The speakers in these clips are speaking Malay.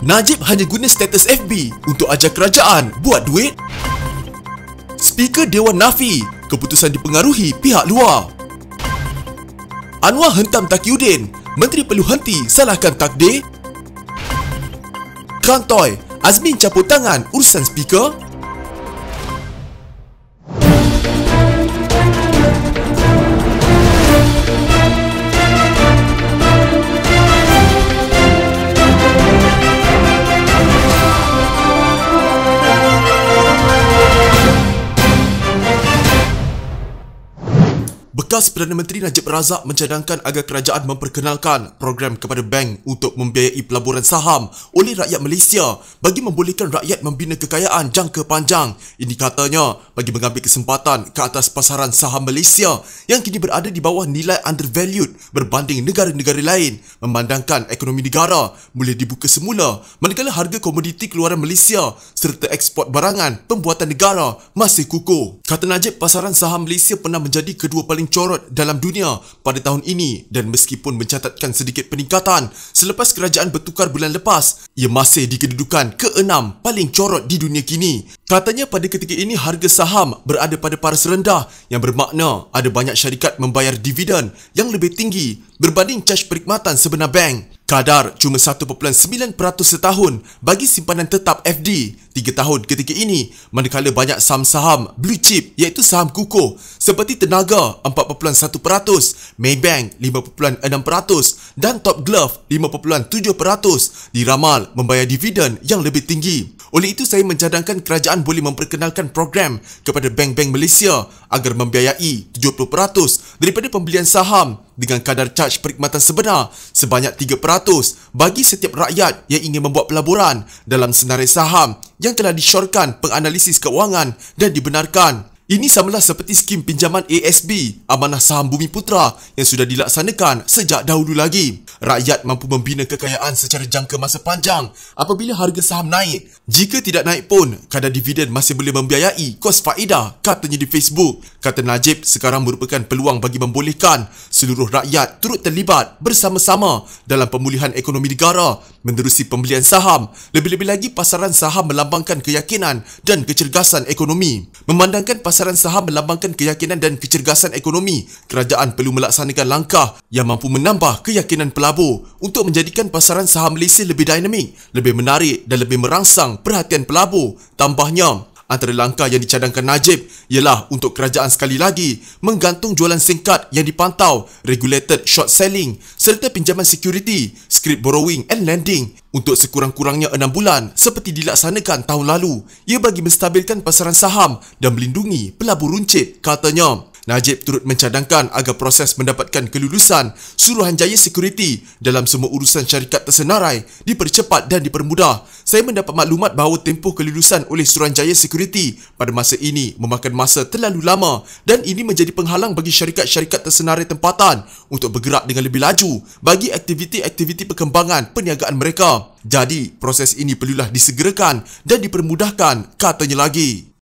Najib hanya guna status FB untuk ajar kerajaan buat duit. Speaker Dewan nafi keputusan dipengaruhi pihak luar. Anwar hentam Taqiyuddin, menteri perlu henti salahkan takdir. Kantoi, Azmin campur tangan urusan speaker. Bekas Perdana Menteri Najib Razak mencadangkan agar kerajaan memperkenalkan program kepada bank untuk membiayai pelaburan saham oleh rakyat Malaysia bagi membolehkan rakyat membina kekayaan jangka panjang. Ini katanya bagi mengambil kesempatan ke atas pasaran saham Malaysia yang kini berada di bawah nilai undervalued berbanding negara-negara lain, memandangkan ekonomi negara boleh dibuka semula manakala harga komoditi keluaran Malaysia serta ekspor barangan pembuatan negara masih kukuh. Kata Najib, pasaran saham Malaysia pernah menjadi kedua paling corot dalam dunia pada tahun ini dan meskipun mencatatkan sedikit peningkatan selepas kerajaan bertukar bulan lepas, ia masih di kedudukan ke-6 paling corot di dunia kini. Katanya pada ketika ini harga saham berada pada paras rendah yang bermakna ada banyak syarikat membayar dividen yang lebih tinggi berbanding caj perkhidmatan sebenar bank. Kadar cuma 1.9% setahun bagi simpanan tetap FD 3 tahun ketika ini, manakala banyak saham-saham blue chip iaitu saham kukuh seperti Tenaga 4.1%, Maybank 5.6% dan Top Glove 5.7% diramal membayar dividen yang lebih tinggi. Oleh itu saya mencadangkan kerajaan boleh memperkenalkan program kepada bank-bank Malaysia agar membiayai 70% daripada pembelian saham dengan kadar caj perkhidmatan sebenar sebanyak 3% bagi setiap rakyat yang ingin membuat pelaburan dalam senarai saham yang telah disyorkan penganalisis keuangan dan dibenarkan. Ini samalah seperti skim pinjaman ASB, Amanah Saham Bumi Putra yang sudah dilaksanakan sejak dahulu lagi. Rakyat mampu membina kekayaan secara jangka masa panjang apabila harga saham naik. Jika tidak naik pun, kadar dividen masih boleh membiayai kos faedah, katanya di Facebook. Kata Najib, sekarang merupakan peluang bagi membolehkan seluruh rakyat turut terlibat bersama-sama dalam pemulihan ekonomi negara menerusi pembelian saham. Lebih-lebih lagi pasaran saham melambangkan keyakinan dan kecergasan ekonomi. Memandangkan pasaran saham melambangkan keyakinan dan kecergasan ekonomi, kerajaan perlu melaksanakan langkah yang mampu menambah keyakinan pelabur untuk menjadikan pasaran saham Malaysia lebih dinamik, lebih menarik dan lebih merangsang perhatian pelabur. Tambahnya, antara langkah yang dicadangkan Najib ialah untuk kerajaan sekali lagi menggantung jualan singkat yang dipantau, regulated short selling serta pinjaman security, script borrowing and lending untuk sekurang-kurangnya 6 bulan seperti dilaksanakan tahun lalu. Ia bagi menstabilkan pasaran saham dan melindungi pelabur runcit, katanya. Najib turut mencadangkan agar proses mendapatkan kelulusan Suruhanjaya Security dalam semua urusan syarikat tersenarai dipercepat dan dipermudah. Saya mendapat maklumat bahawa tempoh kelulusan oleh Suruhanjaya Security pada masa ini memakan masa terlalu lama dan ini menjadi penghalang bagi syarikat-syarikat tersenarai tempatan untuk bergerak dengan lebih laju bagi aktiviti-aktiviti perkembangan perniagaan mereka. Jadi, proses ini perlulah disegerakan dan dipermudahkan, katanya lagi.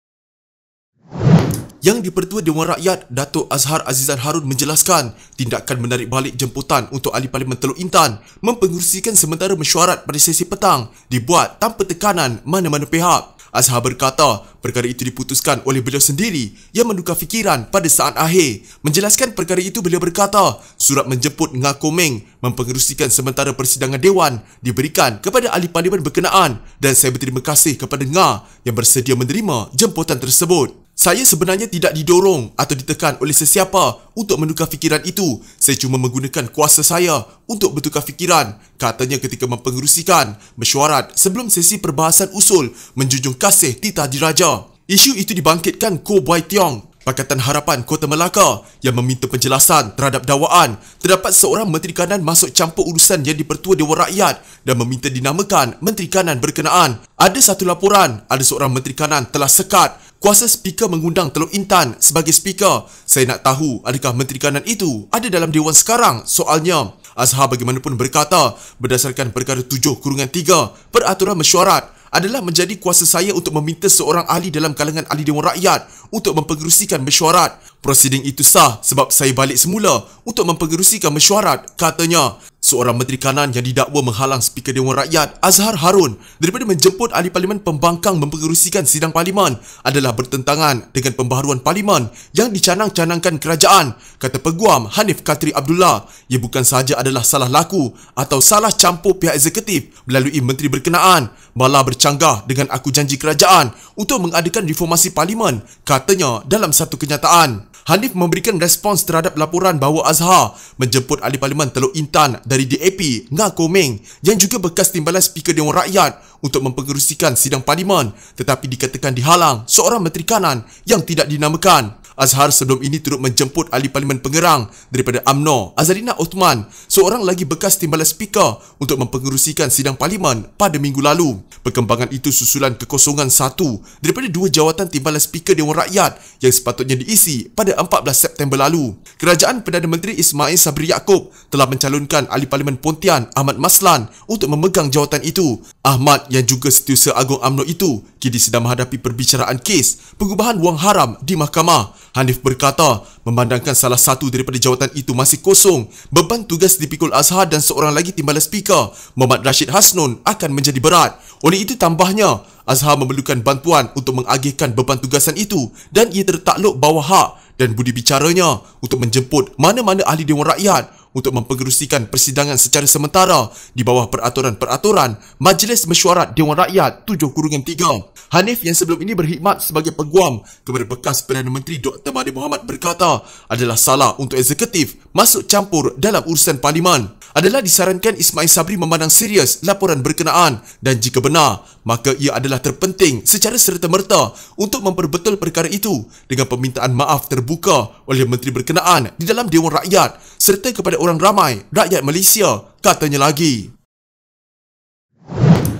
Yang di-Pertua Dewan Rakyat, Datuk Azhar Azizan Harun menjelaskan tindakan menarik balik jemputan untuk Ahli Parlimen Teluk Intan mempengerusikan sementara mesyuarat pada sesi petang dibuat tanpa tekanan mana-mana pihak. Azhar berkata perkara itu diputuskan oleh beliau sendiri yang menukar fikiran pada saat akhir. Menjelaskan perkara itu, beliau berkata surat menjemput Nga Komeng mempengerusikan sementara persidangan Dewan diberikan kepada Ahli Parlimen berkenaan dan saya berterima kasih kepada Nga yang bersedia menerima jemputan tersebut. Saya sebenarnya tidak didorong atau ditekan oleh sesiapa untuk menukar fikiran itu. Saya cuma menggunakan kuasa saya untuk bertukar fikiran, katanya ketika mempengerusikan mesyuarat sebelum sesi perbahasan usul menjunjung kasih titah diraja. Isu itu dibangkitkan Koh Boy Tiong, Pakatan Harapan Kota Melaka yang meminta penjelasan terhadap dakwaan terdapat seorang Menteri Kanan masuk campur urusan yang di-Pertua Dewan Rakyat dan meminta dinamakan Menteri Kanan berkenaan. Ada satu laporan, ada seorang Menteri Kanan telah sekat kuasa Speaker mengundang Teluk Intan sebagai Speaker. Saya nak tahu adakah Menteri Kanan itu ada dalam Dewan sekarang, soalnya. Azhar bagaimanapun berkata berdasarkan perkara 7/3 Peraturan Mesyuarat adalah menjadi kuasa saya untuk meminta seorang ahli dalam kalangan ahli Dewan Rakyat untuk mempengerusikan mesyuarat. Prosiding itu sah sebab saya balik semula untuk mempengerusikan mesyuarat, katanya. Seorang Menteri Kanan yang didakwa menghalang Speaker Dewan Rakyat Azhar Harun daripada menjemput ahli parlimen pembangkang mempengerusikan sidang parlimen adalah bertentangan dengan pembaharuan parlimen yang dicanang-canangkan kerajaan, kata Peguam Hanif Katri Abdullah. Ia bukan sahaja adalah salah laku atau salah campur pihak eksekutif melalui menteri berkenaan, malah bercanggah dengan aku janji kerajaan untuk mengadakan reformasi parlimen, katanya dalam satu kenyataan. Hanif memberikan respons terhadap laporan bahawa Azhar menjemput ahli parlimen Teluk Intan dari DAP Ngah Komeng yang juga bekas timbalan Speaker Dewan Rakyat untuk mempengerusikan sidang parlimen, tetapi dikatakan dihalang seorang Menteri Kanan yang tidak dinamakan. Azhar sebelum ini turut menjemput ahli parlimen Pengerang daripada UMNO Azarina Othman, seorang lagi bekas timbalan Speaker, untuk mempengerusikan sidang parlimen pada minggu lalu. Perkembangan itu susulan kekosongan satu daripada dua jawatan timbalan Speaker Dewan Rakyat yang sepatutnya diisi pada 14 September lalu. Kerajaan Perdana Menteri Ismail Sabri Yaakob telah mencalonkan ahli parlimen Pontian Ahmad Maslan untuk memegang jawatan itu. Ahmad yang juga Setiausaha Agung UMNO itu kini sedang menghadapi perbicaraan kes pengubahan wang haram di mahkamah. Hanif berkata, memandangkan salah satu daripada jawatan itu masih kosong, beban tugas dipikul Azhar dan seorang lagi timbalan Speaker, Muhammad Rashid Hasnun, akan menjadi berat. Oleh itu tambahnya, Azhar memerlukan bantuan untuk mengagihkan beban tugasan itu dan ia tertakluk bawah hak dan budi bicaranya untuk menjemput mana-mana ahli Dewan Rakyat untuk mempengerusikan persidangan secara sementara di bawah peraturan-peraturan Majlis Mesyuarat Dewan Rakyat 7-3. Hanif yang sebelum ini berkhidmat sebagai peguam kepada bekas Perdana Menteri Dr. Mahathir Mohamad berkata adalah salah untuk eksekutif masuk campur dalam urusan parlimen. Adalah disarankan Ismail Sabri memandang serius laporan berkenaan dan jika benar, maka ia adalah terpenting secara serta-merta untuk memperbetul perkara itu dengan permintaan maaf terbuka oleh menteri berkenaan di dalam Dewan Rakyat serta kepada orang ramai rakyat Malaysia, katanya lagi.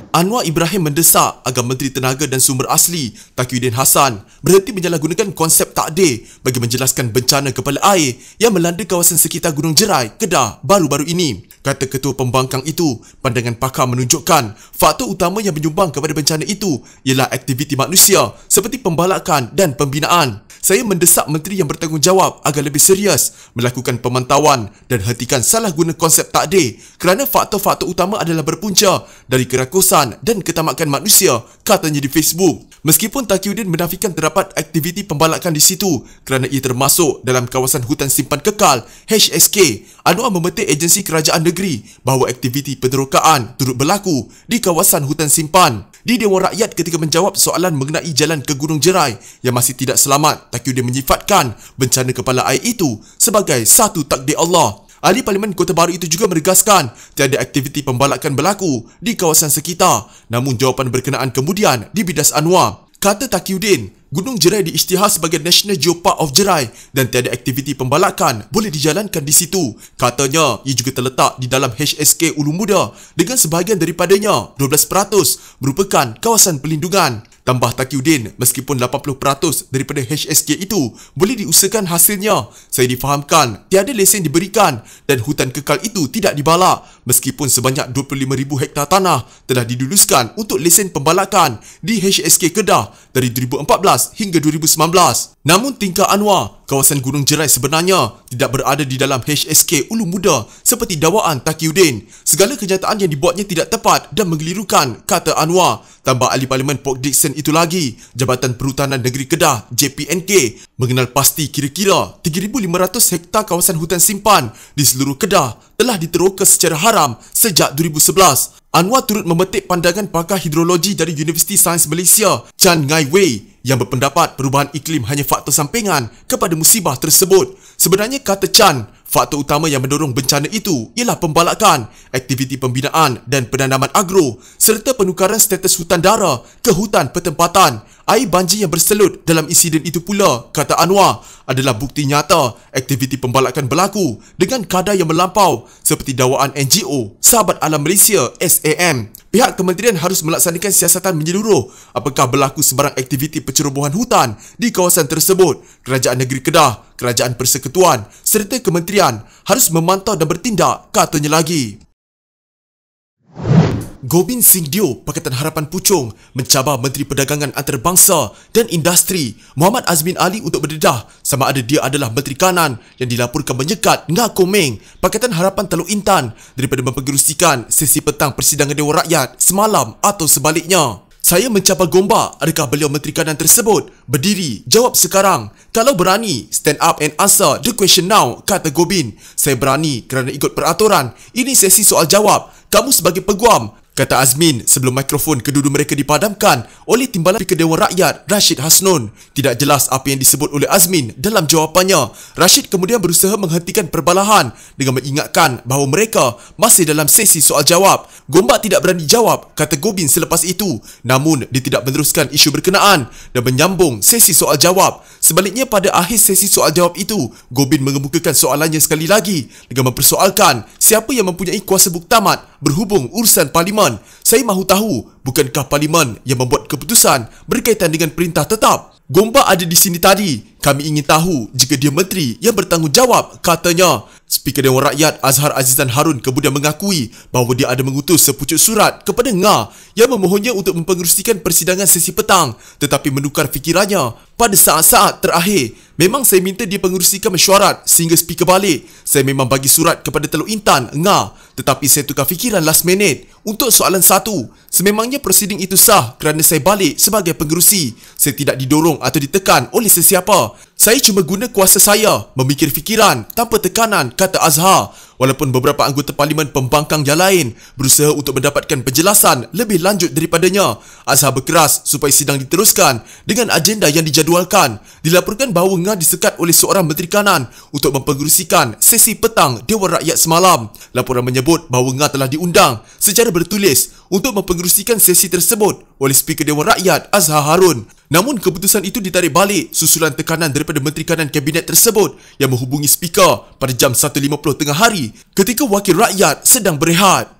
Anwar Ibrahim mendesak agar Menteri Tenaga dan Sumber Asli Taqiyuddin Hassan berhenti menyalahgunakan konsep takdir bagi menjelaskan bencana kepala air yang melanda kawasan sekitar Gunung Jerai, Kedah baru-baru ini. Kata Ketua Pembangkang itu, pandangan pakar menunjukkan faktor utama yang menyumbang kepada bencana itu ialah aktiviti manusia seperti pembalakan dan pembinaan. Saya mendesak menteri yang bertanggungjawab agar lebih serius melakukan pemantauan dan hentikan salah guna konsep takdir kerana faktor-faktor utama adalah berpunca dari kerakusan dan ketamakan manusia, katanya di Facebook. Meskipun Taqiyuddin menafikan terdapat aktiviti pembalakan di situ kerana ia termasuk dalam kawasan hutan simpan kekal HSK, Anwar memetik agensi kerajaan negeri bahawa aktiviti penerokaan turut berlaku di kawasan hutan simpan. Di Dewan Rakyat ketika menjawab soalan mengenai jalan ke Gunung Jerai yang masih tidak selamat, Taqiyuddin menyifatkan bencana kepala air itu sebagai satu takdir Allah. Ahli Parlimen Kota Baru itu juga menegaskan tiada aktiviti pembalakan berlaku di kawasan sekitar. Namun jawapan berkenaan kemudian dibidas Anwar. Kata Taqiyuddin, Gunung Jerai diisytihar sebagai National Geopark of Jerai dan tiada aktiviti pembalakan boleh dijalankan di situ. Katanya, ia juga terletak di dalam HSK Ulu Muda dengan sebahagian daripadanya, 12%, merupakan kawasan pelindungan. Tambah Taqiyuddin, meskipun 80% daripada HSK itu boleh diusahakan hasilnya, saya difahamkan tiada lesen diberikan dan hutan kekal itu tidak dibalak, meskipun sebanyak 25,000 hektar tanah telah diluluskan untuk lesen pembalakan di HSK Kedah dari 2014 hingga 2019. Namun tingkah Anwar, kawasan Gunung Jerai sebenarnya tidak berada di dalam HSK Ulu Muda seperti dakwaan Taqiyuddin. Segala kenyataan yang dibuatnya tidak tepat dan mengelirukan, kata Anwar. Tambah ahli Parlimen Port Dickson itu lagi, Jabatan Perhutanan Negeri Kedah JPNK mengenal pasti kira-kira 3,500 hektar kawasan hutan simpan di seluruh Kedah telah diteroka secara haram sejak 2011. Anwar turut memetik pandangan pakar hidrologi dari Universiti Sains Malaysia, Chan Ngai Wei, yang berpendapat perubahan iklim hanya faktor sampingan kepada musibah tersebut. Sebenarnya, kata Chan, faktor utama yang mendorong bencana itu ialah pembalakan, aktiviti pembinaan dan penanaman agro serta penukaran status hutan dara ke hutan pertempatan. Air banjir yang berselut dalam insiden itu pula, kata Anwar, adalah bukti nyata aktiviti pembalakan berlaku dengan kadar yang melampau seperti dakwaan NGO Sahabat Alam Malaysia SAM. Pihak kementerian harus melaksanakan siasatan menyeluruh apakah berlaku sebarang aktiviti pencerobohan hutan di kawasan tersebut. Kerajaan Negeri Kedah, Kerajaan Persekutuan serta kementerian harus memantau dan bertindak, katanya lagi. Gobind Singh Dio, Pakatan Harapan Puchong, mencabar Menteri Perdagangan Antarabangsa dan Industri Muhammad Azmin Ali untuk berdedah sama ada dia adalah Menteri Kanan yang dilaporkan menyekat Ngah Komeng, Pakatan Harapan Teluk Intan daripada mempengerusikan sesi petang persidangan Dewan Rakyat semalam atau sebaliknya. Saya mencabar gombak, adakah beliau Menteri Kanan tersebut berdiri, jawab sekarang. Kalau berani, stand up and answer the question now, kata Gobind. Saya berani kerana ikut peraturan. Ini sesi soal jawab. Kamu sebagai peguam, kata Azmin sebelum mikrofon kedua-dua mereka dipadamkan oleh Timbalan Speaker Dewan Rakyat Rashid Hasnun. Tidak jelas apa yang disebut oleh Azmin dalam jawapannya. Rashid kemudian berusaha menghentikan perbalahan dengan mengingatkan bahawa mereka masih dalam sesi soal jawab. Gombak tidak berani jawab, kata Gobind selepas itu. Namun, dia tidak meneruskan isu berkenaan dan menyambung sesi soal jawab. Sebaliknya, pada akhir sesi soal jawab itu, Gobind mengemukakan soalannya sekali lagi dengan mempersoalkan siapa yang mempunyai kuasa buktamat berhubung urusan parlimen. Saya mahu tahu, bukankah parlimen yang membuat keputusan berkaitan dengan perintah tetap? Gombak ada di sini tadi. Kami ingin tahu jika dia menteri yang bertanggungjawab, katanya. Speaker Dewan Rakyat Azhar Azizan Harun kemudian mengakui bahawa dia ada mengutus sepucuk surat kepada Ngah yang memohonnya untuk mempengerusikan persidangan sesi petang, tetapi menukar fikirannya pada saat-saat terakhir. Memang saya minta dia pengerusikan mesyuarat sehingga speaker balik. Saya memang bagi surat kepada Teluk Intan, Ngah, tetapi saya tukar fikiran last minute. Untuk soalan satu, sememangnya prosiding itu sah kerana saya balik sebagai pengerusi. Saya tidak didorong atau ditekan oleh sesiapa. Saya cuma guna kuasa saya memikir fikiran tanpa tekanan, kata Azhar. Walaupun beberapa anggota parlimen pembangkang yang lain berusaha untuk mendapatkan penjelasan lebih lanjut daripadanya, Azhar berkeras supaya sidang diteruskan dengan agenda yang dijadualkan. Dilaporkan bahawa Ngah disekat oleh seorang Menteri Kanan untuk mempengerusikan sesi petang Dewan Rakyat semalam. Laporan menyebut bahawa Ngah telah diundang secara bertulis untuk mempengerusikan sesi tersebut oleh Speaker Dewan Rakyat Azhar Harun. Namun keputusan itu ditarik balik susulan tekanan daripada Menteri Kanan Kabinet tersebut yang menghubungi Speaker pada jam 1.50 tengah hari ketika wakil rakyat sedang berehat.